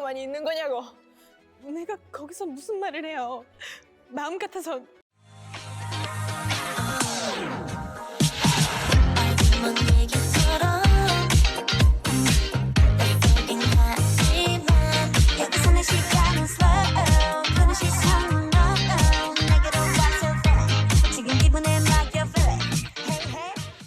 가만히 있는 거냐고. 내가 거기서 무슨 말을 해요. 마음 같아서.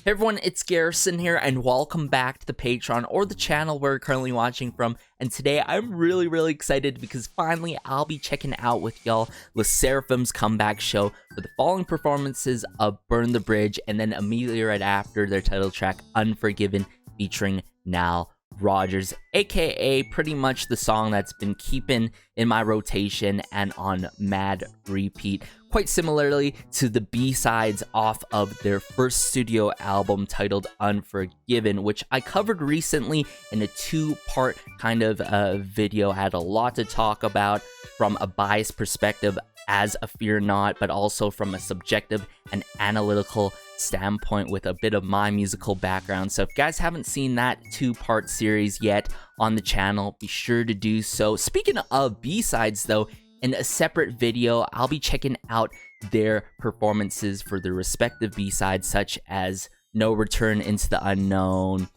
Hey everyone, it's Garrison here, and welcome back to the Patreon, or the channel where you're currently watching from. And today I'm really excited because finally I'll be checking out with y'all Seraphim's comeback show for the following performances of Burn the Bridge, and then immediately right after their title track Unforgiven featuring Nile Rodgers, aka pretty much the song that's been keeping in my rotation and on mad repeat, quite similarly to the B-sides off of their first studio album titled Unforgiven, which I covered recently in a two-part kind of video. I had a lot to talk about from a biased perspective as a Fear Not, but also from a subjective and analytical standpoint with a bit of my musical background. So if you guys haven't seen that two-part series yet on the channel, be sure to do so. Speaking of B-sides though, in a separate video, I'll be checking out their performances for their respective B-sides, such as No Return Into the Unknown,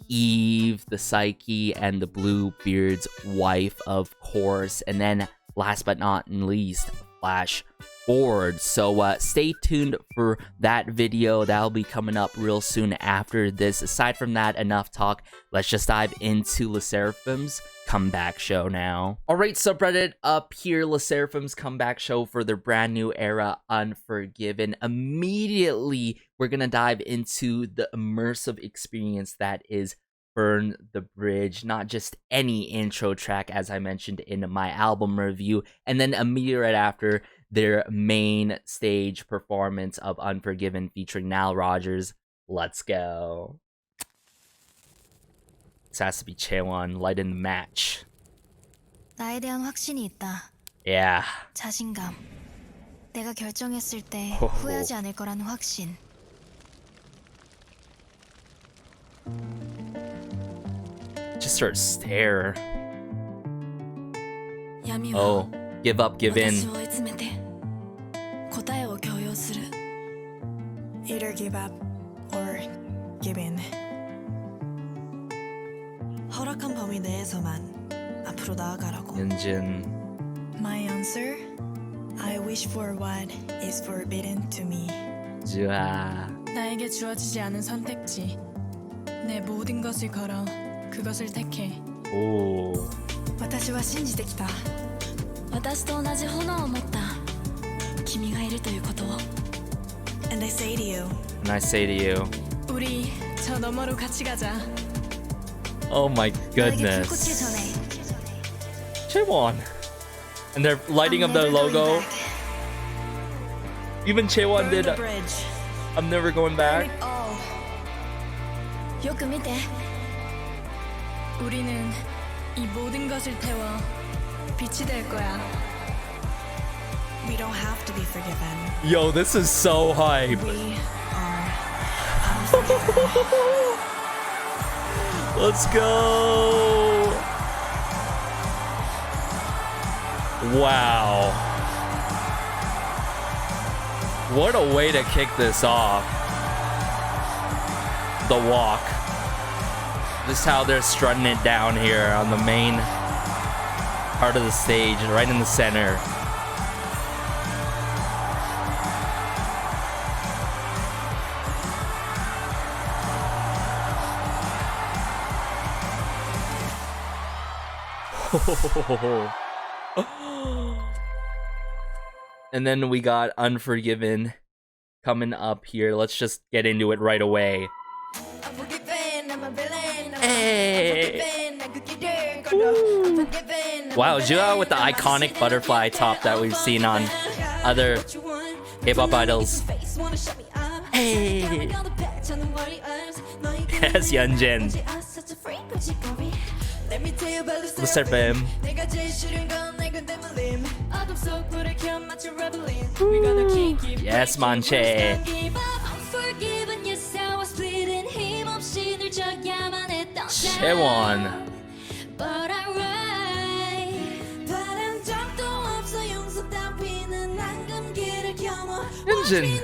Eve, The Psyche, and the Bluebeard's Wife, of course, and then last but not least, Flash Forward. So stay tuned for that video. That'll be coming up real soon after this. Aside from that, enough talk. Let's just dive into Seraphim's comeback show now. Alright, subreddit up here, Seraphim's comeback show for their brand new era, Unforgiven. Immediately, we're gonna dive into the immersive experience that is Burn the Bridge, not just any intro track, as I mentioned in my album review, and then immediately right after, their main stage performance of Unforgiven featuring Nile Rodgers. Let's go. This has to be Chaewon lighting the match. 나에 대한 확신이 있다. Yeah. 자신감. 내가 결정했을 때 후회하지 않을 거라는 확신. Just her stare. Oh, give up, give in. Either give up or give in. 허락한 범위 내에서만 앞으로 나아가라고. Yunjin. My answer? I wish for what is forbidden to me. 주아. 나에게 주어지지 않은 선택지. 내 모든 것을 걸어 그것을 택해. 오. 私は信じてきた。私と同じ炎を持った君がいるということを。And I say to you. And I say to you. 우리 저 너머로 같이 가자. Oh my goodness. Chaewon. And they're lighting up the logo. Even Chaewon did. I'm never going back. よく見て. 우리는 이 모든 것을 태워 빛이 될 거야. We don't have to be forgiven. Yo, this is so hype. We are unforgiven. Let's go. Wow. What a way to kick this off. The walk. Just how they're strutting it down here on the main part of the stage, right in the center. And then we got Unforgiven coming up here. Let's just get into it right away. Hey! Woo. Wow, Jua with the iconic butterfly top that we've seen on other K-pop idols. Hey! Yes, Yeonjin. Sserafim. Yes, Manche. Chaewon. Yunjin.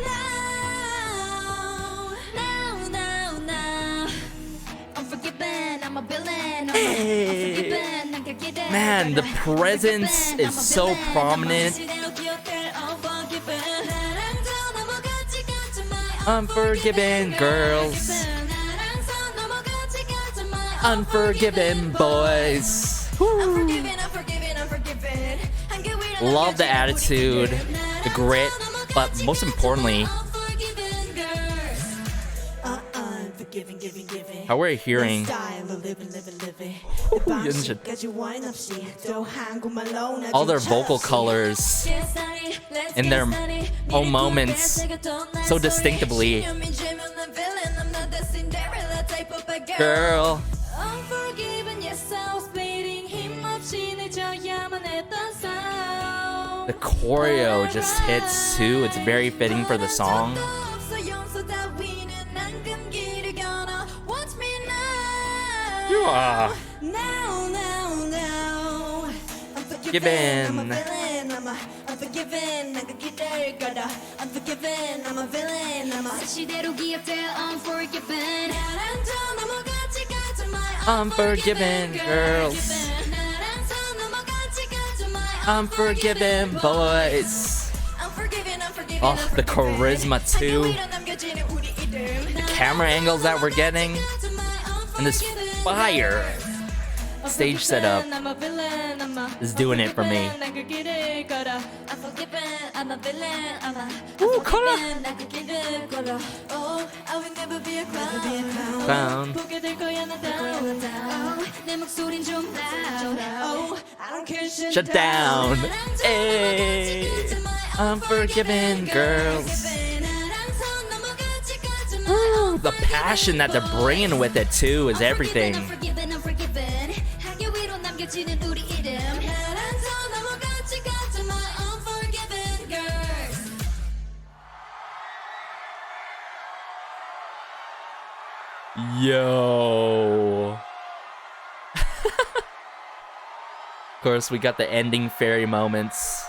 Hey. Man, the presence is so prominent. Unforgiven girls. Unforgiven boys. Woo. Love the attitude, the grit, but most importantly, how we're hearing all their vocal colors in their own moments so distinctively. Girl. The choreo just hits too. It's very fitting for the song. You are given. Unforgiven girls. Unforgiven boys. Oh, the charisma too. The camera angles that we're getting. And this fire stage setup is doing it for me. Ooh, Kara! Clown. Shut down. Hey, unforgiven girls. Ooh, the passion that they're bringing with it too is everything. Yo. Of course, we got the ending fairy moments.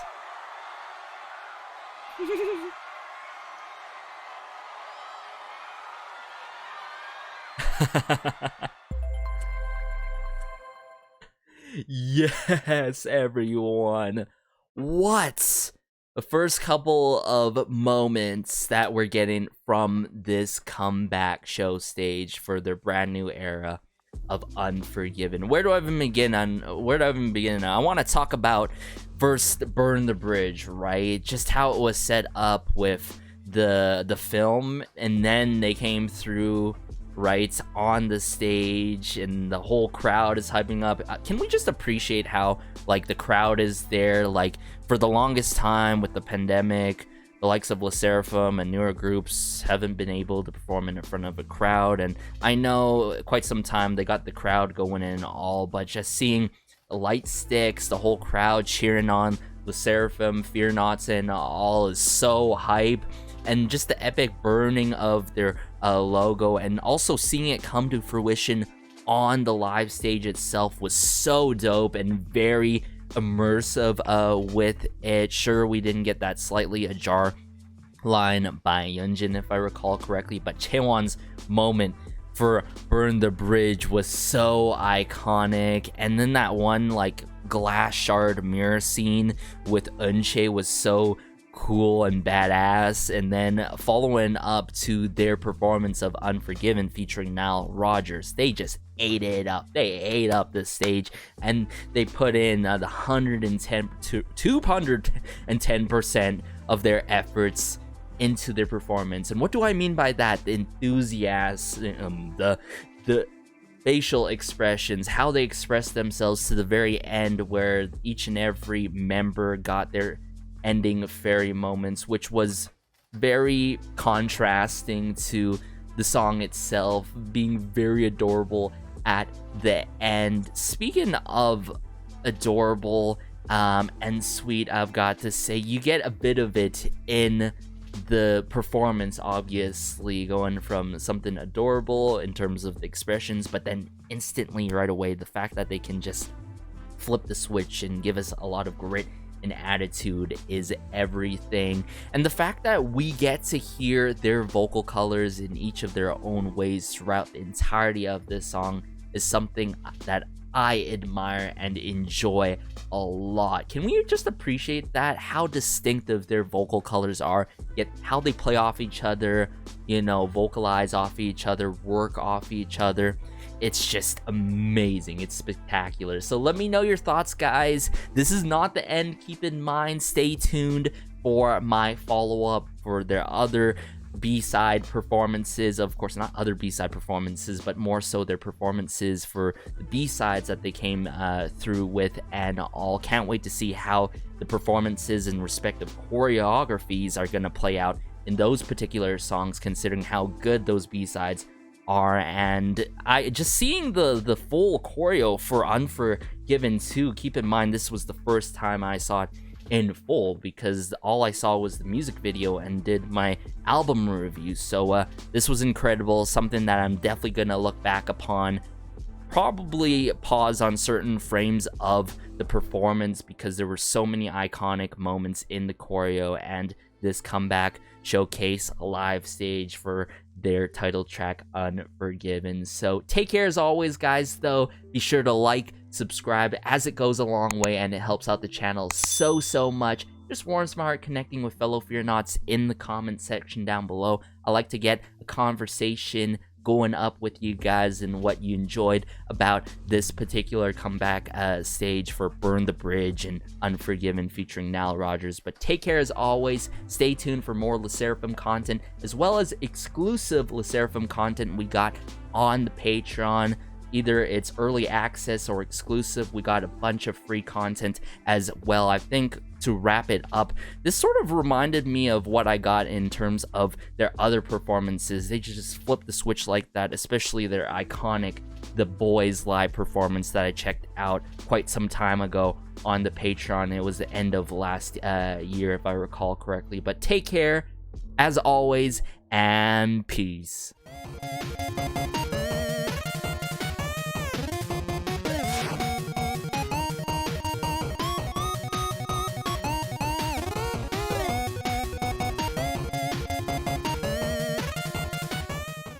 Yes, everyone. What? The first couple of moments that we're getting from this comeback show stage for their brand new era of Unforgiven. Where do I even begin? I want to talk about first Burn the Bridge, right? Just how it was set up with the film, and then they came through right on the stage and the whole crowd is hyping up. Can we just appreciate how like the crowd is there? Like for the longest time with the pandemic, the likes of Sserafim and newer groups haven't been able to perform in front of a crowd, and I know quite some time they got the crowd going in all, but just seeing the light sticks, the whole crowd cheering on Sserafim, Fear Nots, and all is so hype. And just the epic burning of their logo, and also seeing it come to fruition on the live stage itself was so dope and very immersive with it. Sure, we didn't get that slightly ajar line by Yunjin, if I recall correctly, but Chaewon's moment for Burn the Bridge was so iconic. And then that one like glass shard mirror scene with Eunchae was so cool and badass. And then following up to their performance of Unforgiven featuring Nile Rodgers, they just ate it up. They ate up the stage, and they put in the 210% of their efforts into their performance. And what do I mean by that? The enthusiasm, the facial expressions, how they expressed themselves to the very end, where each and every member got their ending fairy moments, which was very contrasting to the song itself being very adorable at the end. Speaking of adorable and sweet, I've got to say you get a bit of it in the performance, obviously going from something adorable in terms of the expressions, but then instantly right away the fact that they can just flip the switch and give us a lot of grit and attitude is everything. And the fact that we get to hear their vocal colors in each of their own ways throughout the entirety of this song is something that I admire and enjoy a lot. Can we just appreciate that? How distinctive their vocal colors are, yet how they play off each other, you know, vocalize off each other, work off each other. It's just amazing. It's spectacular. So let me know your thoughts, guys. This is not the end. Keep in mind, stay tuned for my follow-up for their other B-side performances. Of course, not other B-side performances, but more so their performances for the B-sides that they came through with and all. Can't wait to see how the performances and respective choreographies are going to play out in those particular songs, considering how good those B-sides are. And I just seeing the full choreo for Unforgiven too. Keep in mind, this was the first time I saw it in full, because all I saw was the music video and did my album review. So this was incredible, something that I'm definitely gonna look back upon, probably pause on certain frames of the performance, because there were so many iconic moments in the choreo and this comeback showcase a live stage for their title track Unforgiven. So take care as always, guys. Though be sure to like, subscribe, as it goes a long way and it helps out the channel so much. Just warms my heart connecting with fellow Fearnaughts in the comment section down below. I like to get a conversation going up with you guys and what you enjoyed about this particular comeback stage for Burn the Bridge and Unforgiven featuring Nile Rodgers. But take care as always. Stay tuned for more Sserafim content, as well as exclusive Sserafim content we got on the Patreon. Either it's early access or exclusive. We got a bunch of free content as well. I think to wrap it up, this sort of reminded me of what I got in terms of their other performances. They just flipped the switch like that, especially their iconic The Boys live performance that I checked out quite some time ago on the Patreon. It was the end of last year, if I recall correctly. But take care as always, and peace.